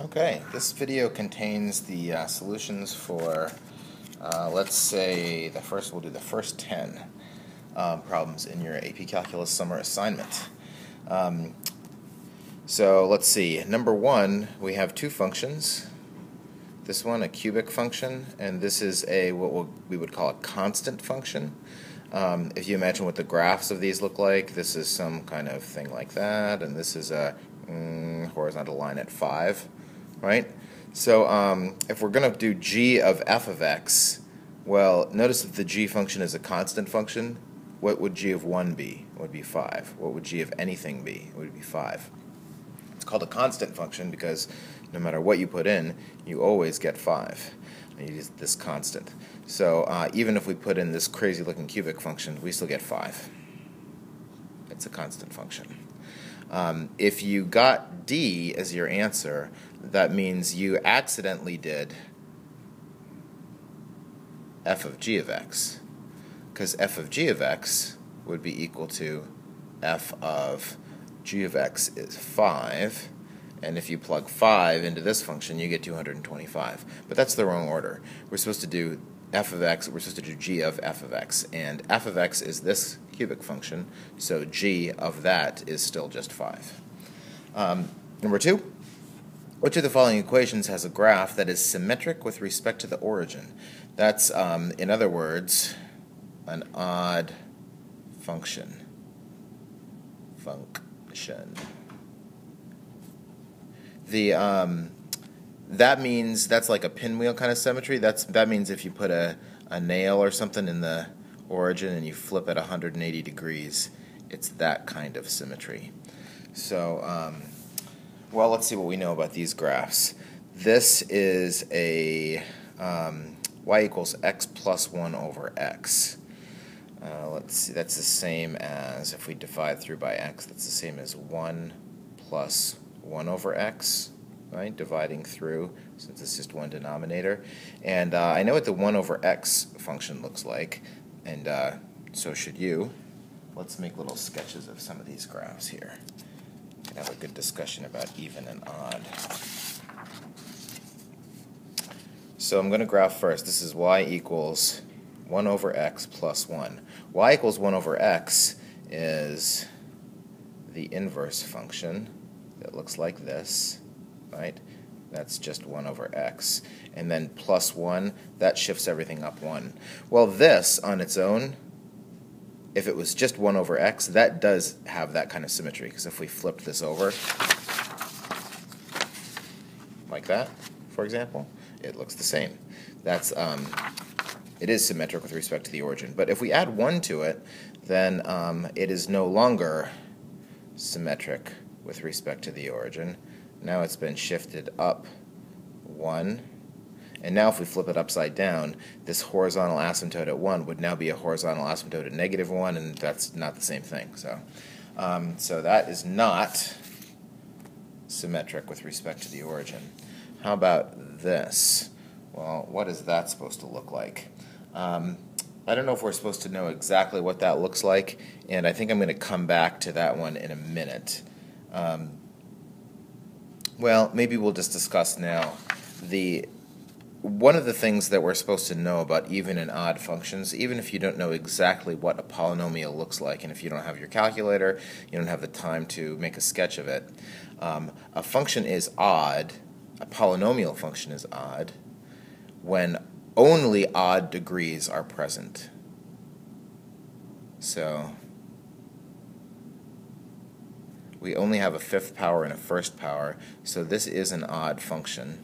Okay, this video contains the solutions for, let's say, we'll do the first 10 problems in your AP Calculus summer assignment. So let's see, number one, we have two functions. This one, a cubic function, and this is what we would call a constant function. If you imagine what the graphs of these look like, this is some kind of thing like that, and this is a horizontal line at 5. Right? So if we're going to do g of f of x, well, notice that the g function is a constant function. What would g of 1 be? It would be 5. What would g of anything be? It would be 5. It's called a constant function because no matter what you put in, you always get 5. And you use this constant. So even if we put in this crazy looking cubic function, we still get 5. It's a constant function. If you got D as your answer, that means you accidentally did f of g of x, because f of g of x would be equal to f of g of x is 5, and if you plug 5 into this function, you get 225. But that's the wrong order. We're supposed to do f of x, we're supposed to do g of f of x, and f of x is this cubic function, so g of that is still just 5. Number 2, which of the following equations has a graph that is symmetric with respect to the origin? That's, in other words, an odd function. That means that's like a pinwheel kind of symmetry. That means if you put a nail or something in the origin and you flip it 180 degrees, it's that kind of symmetry. So, well, let's see what we know about these graphs. This is a y equals x plus 1 over x. Let's see, that's the same as, if we divide through by x, that's the same as 1 plus 1 over x, right? Dividing through, since it's just one denominator. And I know what the 1 over x function looks like, and so should you. Let's make little sketches of some of these graphs here. We can have a good discussion about even and odd. So I'm going to graph first. This is y equals 1 over x plus 1. Y equals 1 over x is the inverse function that looks like this, right? That's just 1 over x. And then plus 1, that shifts everything up 1. Well, this on its own, if it was just 1 over x, that does have that kind of symmetry, because if we flipped this over, like that, for example, it looks the same. That's, it is symmetric with respect to the origin. But if we add 1 to it, then it is no longer symmetric with respect to the origin. Now it's been shifted up 1. And now if we flip it upside down, this horizontal asymptote at 1 would now be a horizontal asymptote at -1, and that's not the same thing. So that is not symmetric with respect to the origin. How about this? Well, what is that supposed to look like? I don't know if we're supposed to know exactly what that looks like, and I think I'm going to come back to that one in a minute. Well, maybe we'll just discuss now one of the things that we're supposed to know about even and odd functions, even if you don't know exactly what a polynomial looks like, and if you don't have your calculator, you don't have the time to make a sketch of it, a function is odd, a polynomial function is odd, when only odd degrees are present. So we only have a fifth power and a first power, so this is an odd function,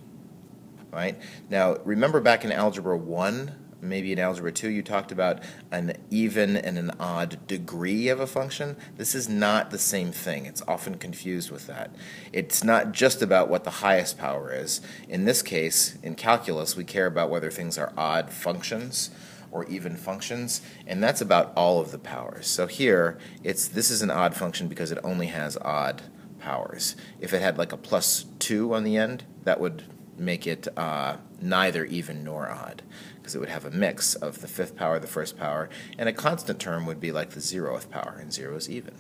right? Now, remember back in Algebra 1, maybe in Algebra 2, you talked about an even and an odd degree of a function. This is not the same thing. It's often confused with that. It's not just about what the highest power is. In this case, in calculus, we care about whether things are odd functions or even functions, and that's about all of the powers. So here, this is an odd function because it only has odd powers. If it had like a plus 2 on the end, that would make it neither even nor odd, because it would have a mix of the fifth power, the first power, and a constant term would be like the 0th power, and 0 is even.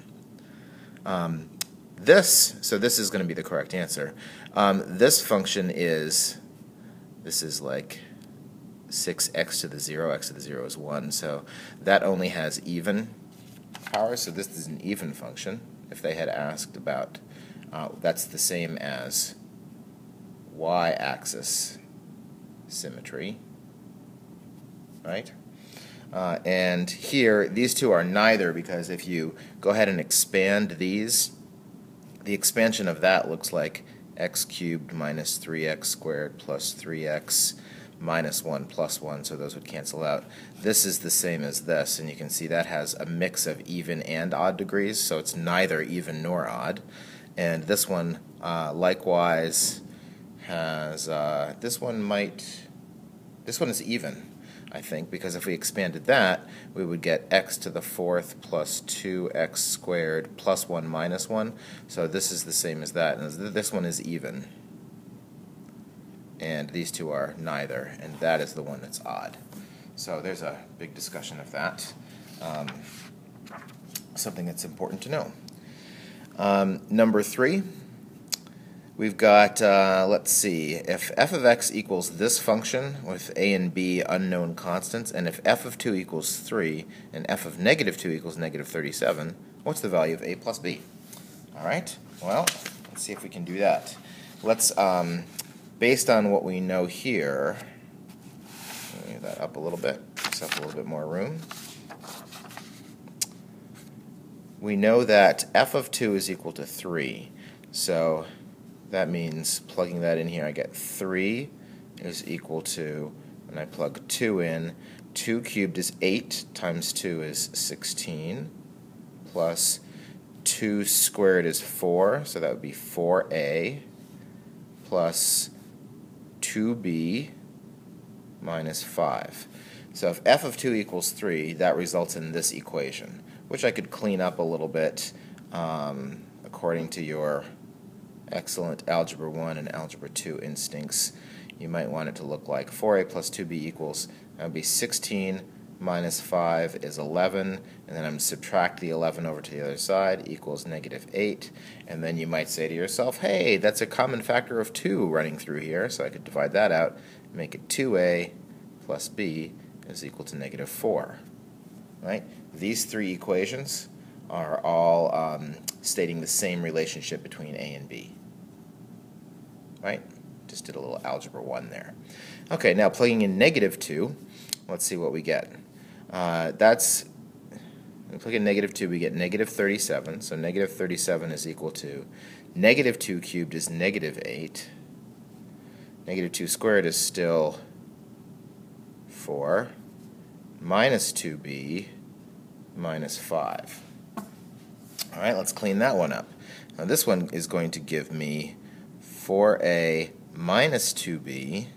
So this is going to be the correct answer. This function is like 6x to the 0, x to the 0 is 1, so that only has even power, so this is an even function. If they had asked about, that's the same as y-axis symmetry, right? And here, these two are neither, because if you go ahead and expand these, the expansion of that looks like x cubed minus 3x squared plus 3x minus 1 plus 1, so those would cancel out. This is the same as this, and you can see that has a mix of even and odd degrees, so it's neither even nor odd. And this one likewise has, this one is even, I think, because if we expanded that, we would get x to the 4th plus 2x squared plus 1 minus 1, so this is the same as that, and this one is even. And these two are neither, and that is the one that's odd. So there's a big discussion of that. Something that's important to know. Number 3, we've got, let's see, if f of x equals this function with a and b unknown constants, and if f of 2 equals 3, and f of negative 2 equals negative 37, what's the value of a plus b? All right, well, let's see if we can do that. Let's, based on what we know here, move that up a little bit, just up a little bit more room. We know that f of 2 is equal to 3, so that means plugging that in here, I get 3 is equal to, when I plug 2 in, 2 cubed is 8 times 2 is 16, plus 2 squared is 4, so that would be 4a, plus 2b minus 5. So if f of 2 equals 3, that results in this equation, which I could clean up a little bit according to your excellent Algebra 1 and Algebra 2 instincts. You might want it to look like 4a plus 2b equals, that would be 16 minus 5 is 11, and then I'm going to subtract the 11 over to the other side, equals negative 8, and then you might say to yourself, hey, that's a common factor of 2 running through here, so I could divide that out and make it 2a plus b is equal to negative 4. Right? These three equations are all stating the same relationship between a and b. Right? Just did a little Algebra 1 there. Okay, now plugging in negative 2, let's see what we get. We plug in negative 2, we get negative 37, so negative 37 is equal to negative 2 cubed is negative 8. Negative 2 squared is still 4, minus 2b minus 5. All right, let's clean that one up. Now this one is going to give me 4a minus 2b,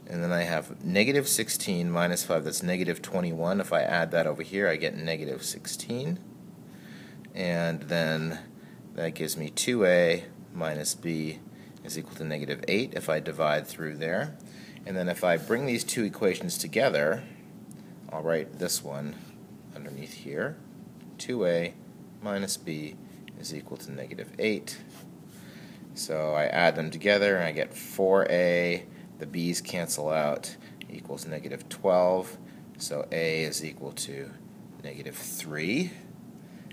and then I have negative 16 minus 5, that's negative 21. If I add that over here, I get negative 16. And then that gives me 2a minus b is equal to negative 8 if I divide through there. And then if I bring these two equations together, I'll write this one underneath here. 2a minus b is equal to negative 8. So I add them together and I get 4a, the b's cancel out, equals negative 12. So a is equal to negative 3.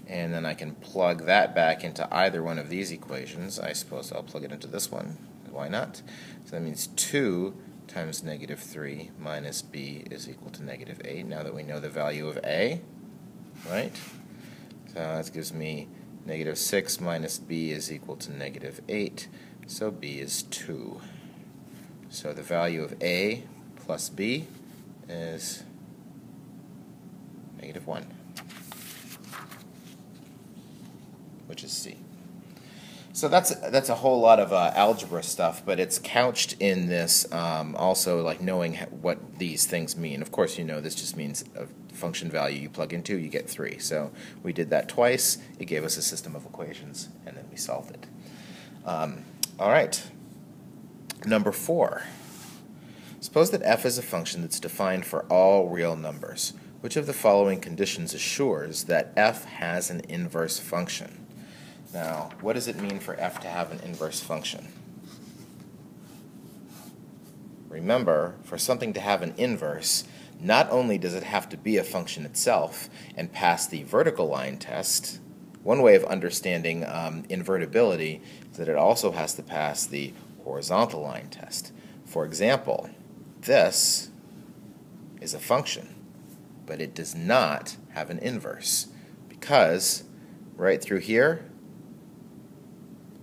And then I can plug that back into either one of these equations. I suppose I'll plug it into this one. Why not? So that means 2 times negative 3 minus b is equal to negative 8, now that we know the value of a, right? So that gives me negative 6 minus b is equal to negative 8, so b is 2. So the value of a plus b is negative 1, which is C. So that's a whole lot of algebra stuff, but it's couched in this also like knowing what these things mean. Of course, you know this just means a function value you plug into, you get 3. So we did that twice. It gave us a system of equations, and then we solved it. All right. Number 4. Suppose that f is a function that's defined for all real numbers. Which of the following conditions assures that f has an inverse function? Now, what does it mean for f to have an inverse function? Remember, for something to have an inverse, not only does it have to be a function itself and pass the vertical line test. One way of understanding invertibility is that it also has to pass the horizontal line test. For example, this is a function, but it does not have an inverse because right through here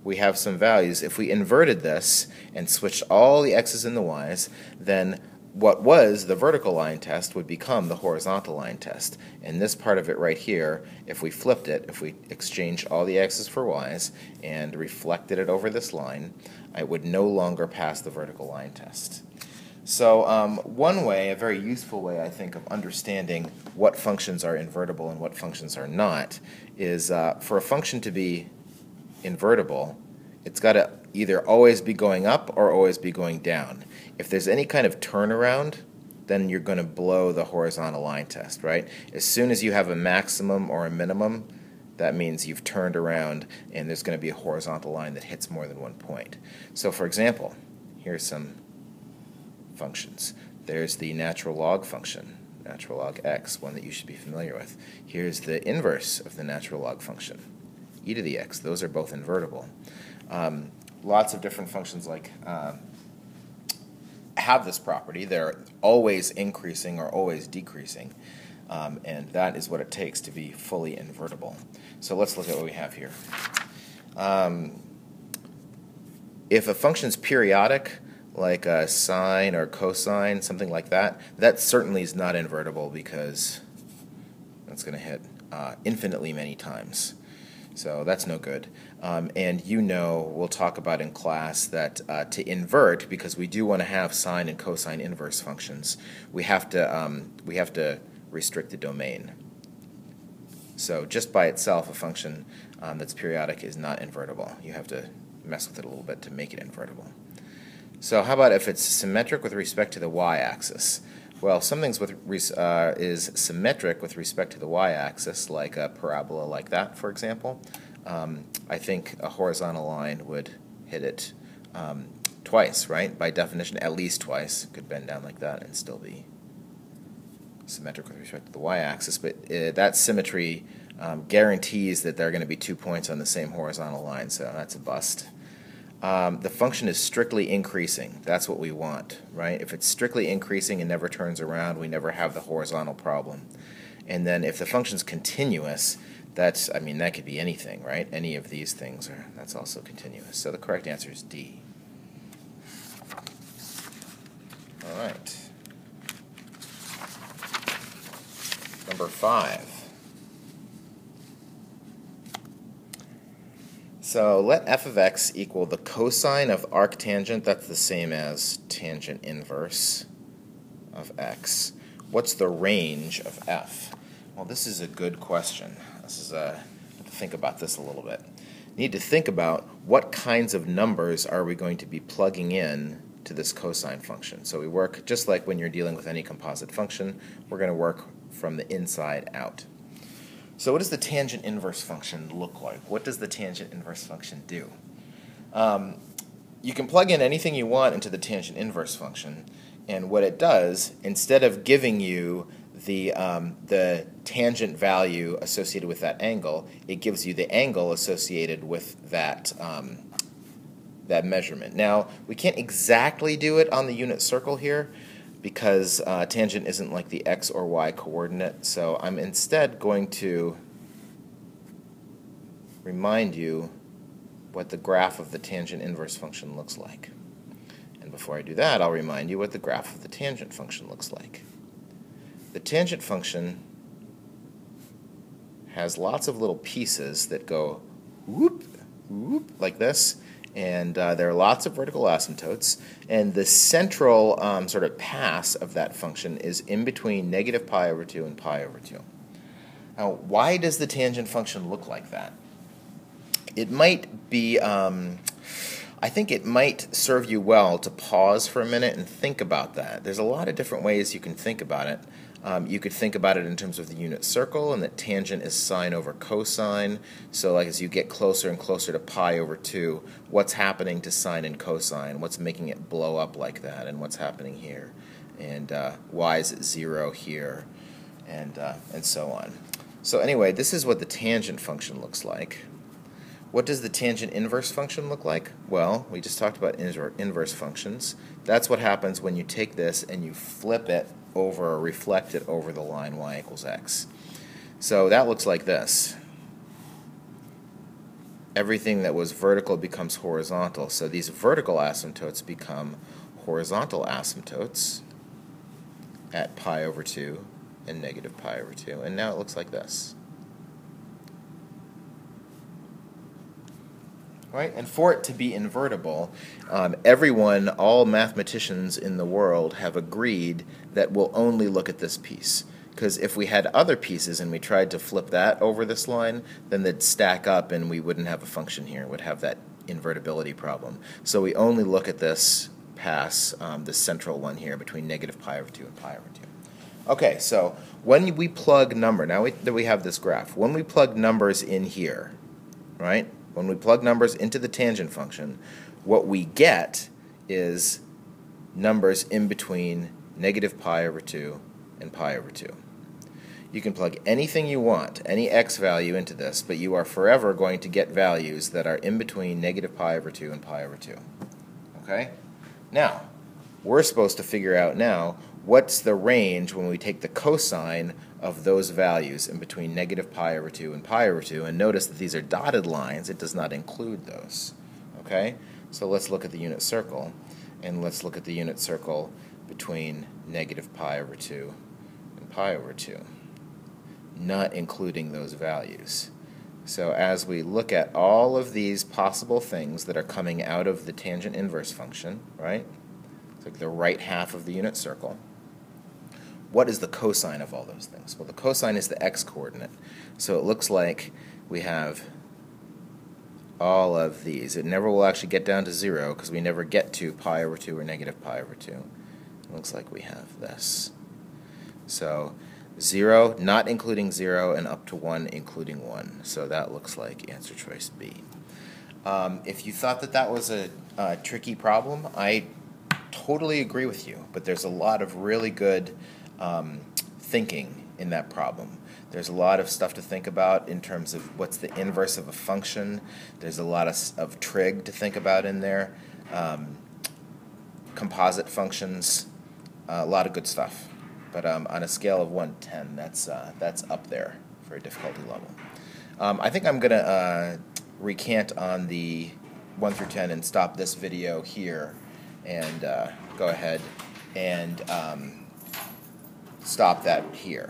we have some values. If we inverted this and switched all the x's and the y's, then what was the vertical line test would become the horizontal line test. And this part of it right here, if we flipped it, if we exchanged all the x's for y's and reflected it over this line, it would no longer pass the vertical line test. So one way, a very useful way, I think, of understanding what functions are invertible and what functions are not is for a function to be invertible, it's got to either always be going up or always be going down. If there's any kind of turnaround, then you're going to blow the horizontal line test, right? As soon as you have a maximum or a minimum, that means you've turned around and there's going to be a horizontal line that hits more than one point. So for example, here's some functions. There's the natural log function, natural log x, one that you should be familiar with. Here's the inverse of the natural log function, e to the x. Those are both invertible. Lots of different functions like have this property. They're always increasing or always decreasing, and that is what it takes to be fully invertible. So let's look at what we have here. If a function's periodic, like a sine or cosine, something like that, that certainly is not invertible because that's going to hit infinitely many times. So that's no good. And you know, we'll talk about in class that to invert, because we do want to have sine and cosine inverse functions, we have to restrict the domain. So just by itself, a function that's periodic is not invertible. You have to mess with it a little bit to make it invertible. So how about if it's symmetric with respect to the y-axis? Well, something is symmetric with respect to the y-axis, like a parabola like that, for example. I think a horizontal line would hit it twice, right? By definition, at least twice. It could bend down like that and still be symmetric with respect to the y-axis. But that symmetry guarantees that there are going to be 2 points on the same horizontal line, so that's a bust. The function is strictly increasing. That's what we want, right? If it's strictly increasing and never turns around, we never have the horizontal problem. And then if the function's continuous, that could be anything, right? Any of these things that's also continuous. So the correct answer is D. All right. Number 5. So let f of x equal the cosine of arctangent, that's the same as tangent inverse of x. What's the range of f? Well, this is a good question. Think about this a little bit. You need to think about what kinds of numbers are we going to be plugging in to this cosine function. So we work just like when you're dealing with any composite function, we're going to work from the inside out. So what does the tangent inverse function look like? What does the tangent inverse function do? You can plug in anything you want into the tangent inverse function, and what it does, instead of giving you the tangent value associated with that angle, it gives you the angle associated with that that measurement. Now, we can't exactly do it on the unit circle here, because tangent isn't like the x or y coordinate, so I'm instead going to remind you what the graph of the tangent inverse function looks like. And before I do that, I'll remind you what the graph of the tangent function looks like. The tangent function has lots of little pieces that go whoop, whoop, like this. And there are lots of vertical asymptotes, and the central sort of pass of that function is in between negative pi over 2 and pi over 2. Now, why does the tangent function look like that? It might be, I think it might serve you well to pause for a minute and think about that. There's a lot of different ways you can think about it. You could think about it in terms of the unit circle, and that tangent is sine over cosine. So like as you get closer and closer to pi over 2, what's happening to sine and cosine? What's making it blow up like that? And what's happening here? And why is it 0 here? And so on. So anyway, this is what the tangent function looks like. What does the tangent inverse function look like? Well, we just talked about inverse functions. That's what happens when you take this and you flip it over or reflect it over the line y equals x. So that looks like this. Everything that was vertical becomes horizontal. So these vertical asymptotes become horizontal asymptotes at pi over 2 and negative pi over 2. And now it looks like this. Right? And for it to be invertible, all mathematicians in the world have agreed that we'll only look at this piece. Because if we had other pieces and we tried to flip that over this line, then they'd stack up and we wouldn't have a function here. It would have that invertibility problem. So we only look at this pass, this central one here between negative pi over 2 and pi over 2. Okay, so when we plug number, now that we have this graph, when we plug numbers in here, right? When we plug numbers into the tangent function, what we get is numbers in between negative pi over 2 and pi over 2. You can plug anything you want, any x value into this, but you are forever going to get values that are in between negative pi over 2 and pi over 2. Okay? Now, we're supposed to figure out now what's the range when we take the cosine of those values in between negative pi over 2 and pi over 2, and notice that these are dotted lines. It does not include those. Okay? So let's look at the unit circle, and let's look at the unit circle between negative pi over 2 and pi over 2, not including those values. So as we look at all of these possible things that are coming out of the tangent inverse function, right? It's like the right half of the unit circle. What is the cosine of all those things? Well, the cosine is the x-coordinate. So it looks like we have all of these. It never will actually get down to 0 because we never get to pi over 2 or negative pi over 2. It looks like we have this. So 0, not including 0, and up to 1, including 1. So that looks like answer choice B. If you thought that that was a tricky problem, I totally agree with you, but there's a lot of really good thinking in that problem. There's a lot of stuff to think about in terms of what's the inverse of a function. There's a lot of trig to think about in there. Composite functions, a lot of good stuff. But on a scale of 1 to 10, that's up there for a difficulty level. I think I'm going to recant on the 1 through 10 and stop this video here and go ahead and stop that here.